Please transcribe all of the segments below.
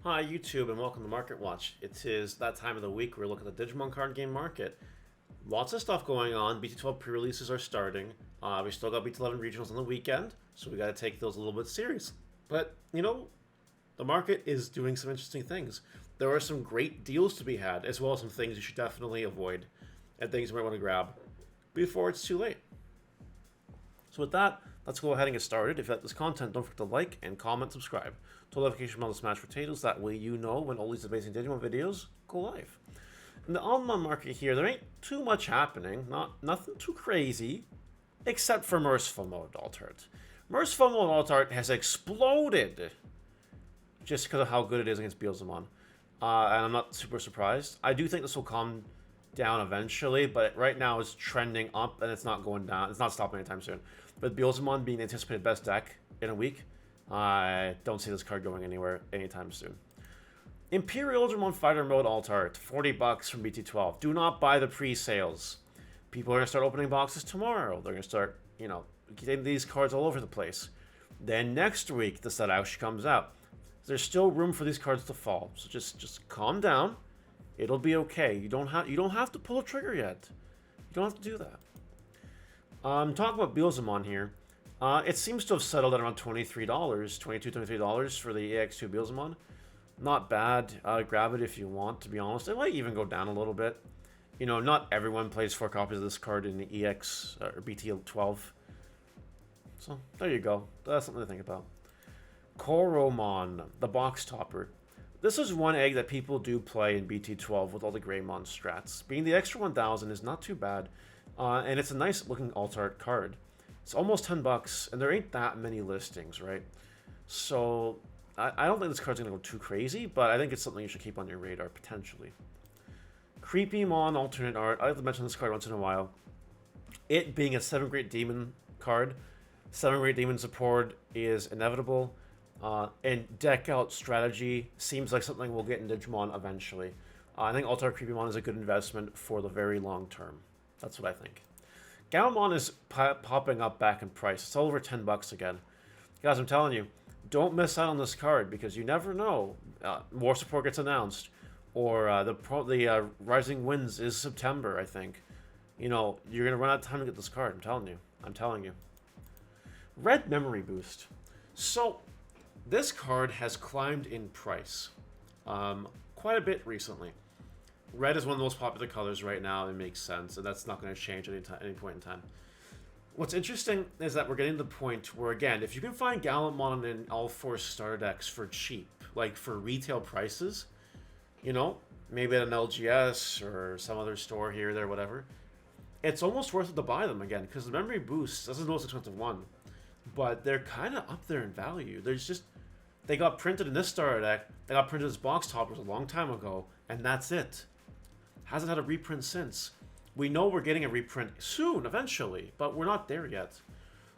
Hi YouTube and welcome to Market Watch. It is that time of the week where we look at the Digimon card game market. Lots of stuff going on. BT12 pre-releases are starting. We still got BT11 regionals on the weekend, so we got to take those a little bit serious. But, you know, the market is doing some interesting things. There are some great deals to be had, as well as some things you should definitely avoid, and things you might want to grab before it's too late. So with that, let's go ahead and get started. If you like this content, don't forget to like and comment, subscribe. To notification bell to smash potatoes, that way you know when all these amazing Digimon videos go live. In the Gallantmon market here, there ain't too much happening, nothing too crazy, except for Merciful Mode Alt Art. Merciful Mode Alt Art has exploded just because of how good it is against Beelzemon. And I'm not super surprised. I do think this will calm down eventually, but right now it's trending up and it's not going down. It's not stopping anytime soon. But Beelzemon being the anticipated best deck in a week, I don't see this card going anywhere anytime soon. Imperial Digimon Fighter Mode Alt Art, $40 from BT12. Do not buy the pre-sales. People are going to start opening boxes tomorrow. They're going to start, you know, getting these cards all over the place. Then next week, the set actually comes out. There's still room for these cards to fall. So just calm down. It'll be okay. You don't have to pull a trigger yet. You don't have to do that. Talking about Beelzemon here. It seems to have settled at around $23, $23 for the EX2 Beelzemon. Not bad. Grab it if you want, to be honest. It might even go down a little bit. You know, not everyone plays 4 copies of this card in the EX or BT12. So, there you go. That's something to think about. Koromon, the box topper. This is one egg that people do play in BT12 with all the Greymon strats. Being the extra 1000 is not too bad. And it's a nice looking alt art card. It's almost $10, and there ain't that many listings, right? So, I don't think this card's going to go too crazy, but I think it's something you should keep on your radar, potentially. Creepymon alternate art. I like to mention this card once in a while. It being a 7 Great Demon card, 7 Great Demon support is inevitable, and deck out strategy seems like something we'll get in Digimon eventually. I think Alt Art Creepymon is a good investment for the very long term. That's what I think. Gallantmon is popping up back in price. It's all over $10 again. Guys, I'm telling you, don't miss out on this card because you never know. More support gets announced, or the Rising Winds is September, I think. You know, you're gonna run out of time to get this card. I'm telling you. I'm telling you. Red Memory Boost. So, this card has climbed in price quite a bit recently. Red is one of the most popular colors right now. It makes sense, and that's not going to change at any point in time. What's interesting is that we're getting to the point where, again, if you can find Gallantmon in all 4 starter decks for cheap, like for retail prices, you know, maybe at an LGS or some other store here, there, whatever, it's almost worth it to buy them again, because the Memory Boost, this is the most expensive one, but they're kind of up there in value. There's just, they got printed in this starter deck, they got printed as box toppers a long time ago, and that's it. Hasn't had a reprint since. We know we're getting a reprint soon, eventually, but we're not there yet.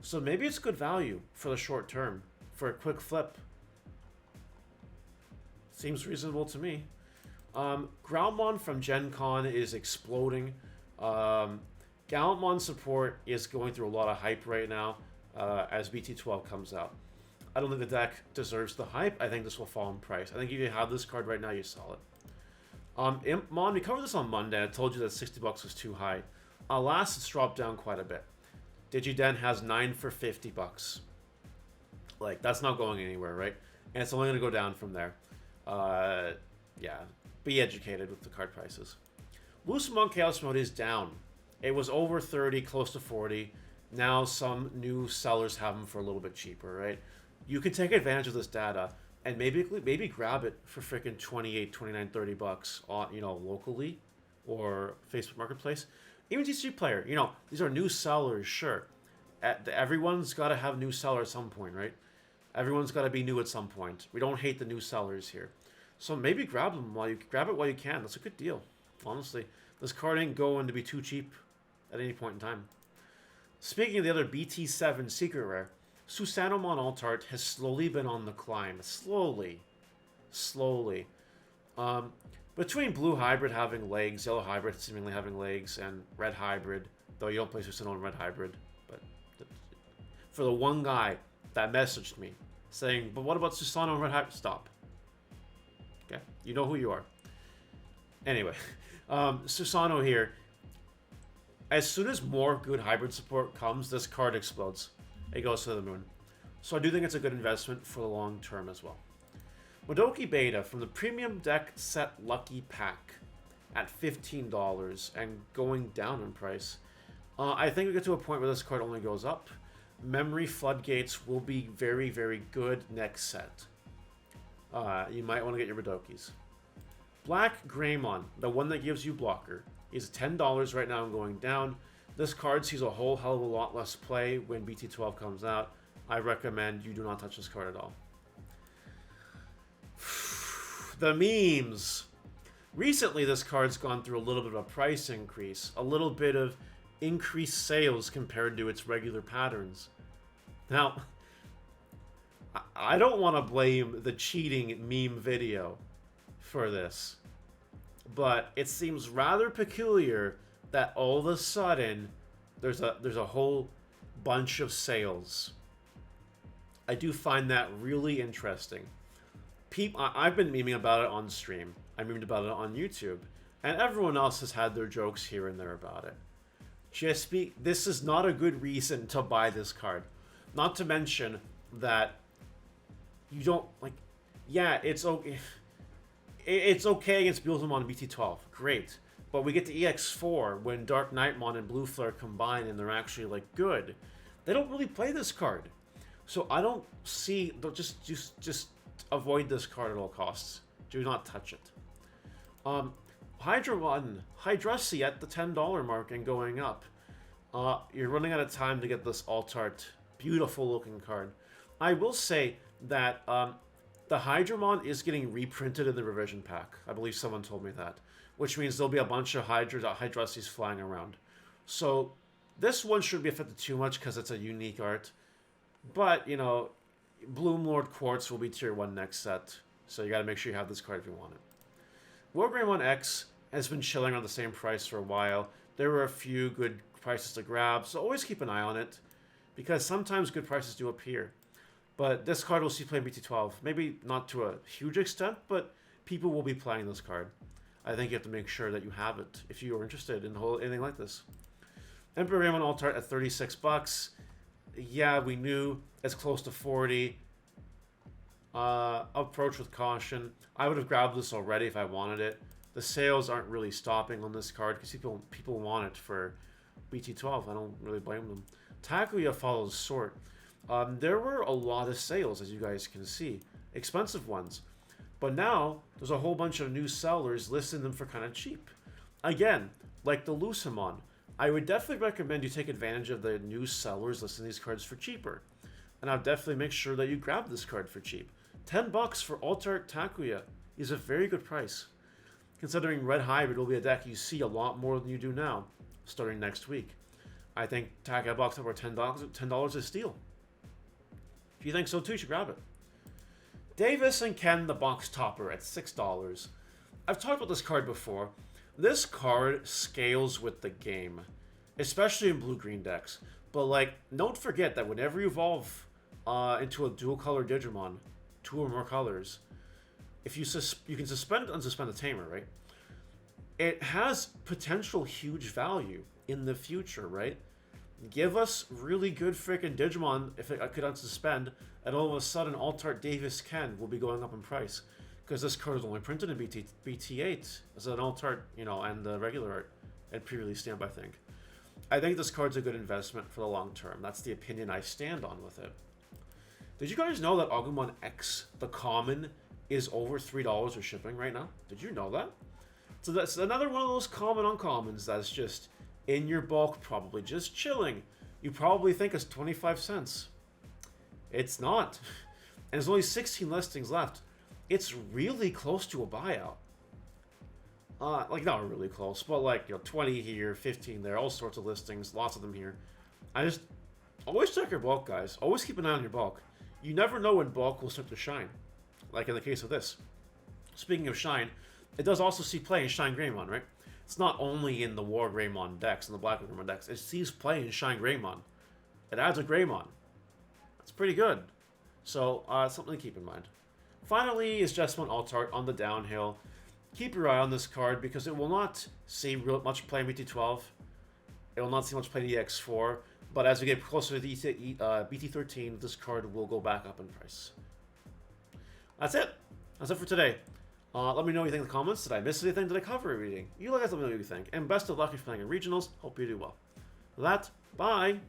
So maybe it's good value for the short term, for a quick flip. Seems reasonable to me. Groundmon from Gen Con is exploding. Gallantmon support is going through a lot of hype right now as BT12 comes out. I don't think the deck deserves the hype. I think this will fall in price. I think if you have this card right now, you sell it. Impmon, we covered this on Monday. I told you that $60 was too high. Alas, it's dropped down quite a bit. Digiden has 9 for $50. Like, that's not going anywhere, right? And it's only going to go down from there. Yeah, be educated with the card prices. Wusamon Chaos Mode is down. It was over 30, close to 40. Now some new sellers have them for a little bit cheaper, right? You can take advantage of this data and maybe grab it for freaking 28, 29, 30 bucks on, you know, locally or Facebook Marketplace. Even TCG Player, you know, these are new sellers, sure. Everyone's got to have new seller at some point, right? Everyone's got to be new at some point. We don't hate the new sellers here. So maybe grab it while you can. That's a good deal, honestly. This card ain't going to be too cheap at any point in time. Speaking of the other BT7 Secret Rare, Susanomon Alt Art has slowly been on the climb. Slowly. Between Blue Hybrid having legs, Yellow Hybrid seemingly having legs, and Red Hybrid, though you don't play Susanomon Red Hybrid, but for the one guy that messaged me saying, but what about Susanomon Red Hybrid? Stop. Okay? You know who you are. Anyway, Susano here. As soon as more good hybrid support comes, this card explodes. It goes to the moon. So I do think it's a good investment for the long term as well. Modoki Beta from the Premium Deck Set Lucky Pack at $15 and going down in price. I think we get to a point where this card only goes up. Memory Floodgates will be very, very good next set. You might want to get your Modokis. Black Greymon, the one that gives you blocker, is $10 right now and going down. This card sees a whole hell of a lot less play when BT12 comes out. I recommend you do not touch this card at all. The memes. Recently, this card's gone through a little bit of a price increase, a little bit of increased sales compared to its regular patterns. Now, I don't want to blame the cheating meme video for this, but it seems rather peculiar that all of a sudden there's a whole bunch of sales. I do find that really interesting. I've been memeing about it on stream. I memed about it on YouTube, and everyone else has had their jokes here and there about it. This is not a good reason to buy this card. Not to mention that you don't like. Yeah, it's okay. It's okay against Beelzemon and BT12. Great. But we get to EX4 when Dark Knightmon and Blue Flare combine and they're actually, like, good. They don't really play this card. So I don't see... Just avoid this card at all costs. Do not touch it. Hydrassi at the $10 mark and going up. You're running out of time to get this alt-art, beautiful-looking card. I will say that... the Hydramon is getting reprinted in the revision pack. I believe someone told me that. Which means there'll be a bunch of Hydrassis flying around. So, this one shouldn't be affected too much because it's a unique art. But, you know, Bloomlord Quartz will be tier 1 next set. So you gotta make sure you have this card if you want it. Wargreymon X has been chilling on the same price for a while. There were a few good prices to grab, so always keep an eye on it. Because sometimes good prices do appear. But this card will see play in BT12. Maybe not to a huge extent, but people will be playing this card. I think you have to make sure that you have it if you are interested in anything like this. Emperor Raymond Altart at $36. Yeah, we knew it's close to 40. Approach with caution. I would have grabbed this already if I wanted it. The sales aren't really stopping on this card because people want it for BT12. I don't really blame them. Takuya follows Sort. There were a lot of sales, as you guys can see. Expensive ones. But now, there's a whole bunch of new sellers listing them for kind of cheap. Again, like the Lucemon, I would definitely recommend you take advantage of the new sellers listing these cards for cheaper. And I'll definitely make sure that you grab this card for cheap. $10 for Altart Takuya is a very good price. Considering Red Hybrid will be a deck you see a lot more than you do now, starting next week. I think Takuya box over $10 is a steal. If you think so too, you should grab it. Davis and Ken the box topper at $6. I've talked about this card before. This card scales with the game, especially in blue-green decks. But like, don't forget that whenever you evolve into a dual-color Digimon, 2 or more colors, if you can suspend and unsuspend the Tamer, right? It has potential huge value in the future, right? Give us really good freaking Digimon if it could unsuspend, and all of a sudden Altart Davis Ken will be going up in price. Because this card is only printed in BT8 as an Altart, you know, and the regular art and pre-release stamp, I think. I think this card's a good investment for the long term. That's the opinion I stand on with it. Did you guys know that Agumon X, the common, is over $3 for shipping right now? Did you know that? So that's another one of those common uncommons that's just in your bulk, probably just chilling. You probably think it's 25 cents. It's not. And there's only 16 listings left. It's really close to a buyout. Like, not really close, but like, you know, 20 here, 15 there, all sorts of listings, lots of them here. I just, always check your bulk, guys. Always keep an eye on your bulk. You never know when bulk will start to shine. Like in the case of this. Speaking of shine, it does also see play in Shine Greymon, right? It's not only in the War Greymon decks and the Black Greymon decks. It sees play in Shine Greymon. It adds a Greymon. That's pretty good. So, something to keep in mind. Finally is Jessamine Altart on the downhill. Keep your eye on this card because it will not see much play in BT12. It will not see much play in EX4. But as we get closer to BT13, this card will go back up in price. That's it. That's it for today. Let me know what you think in the comments. Did I miss anything? Did I cover everything? You guys let me know what you think. And best of luck if you're playing in regionals. Hope you do well. With that, bye.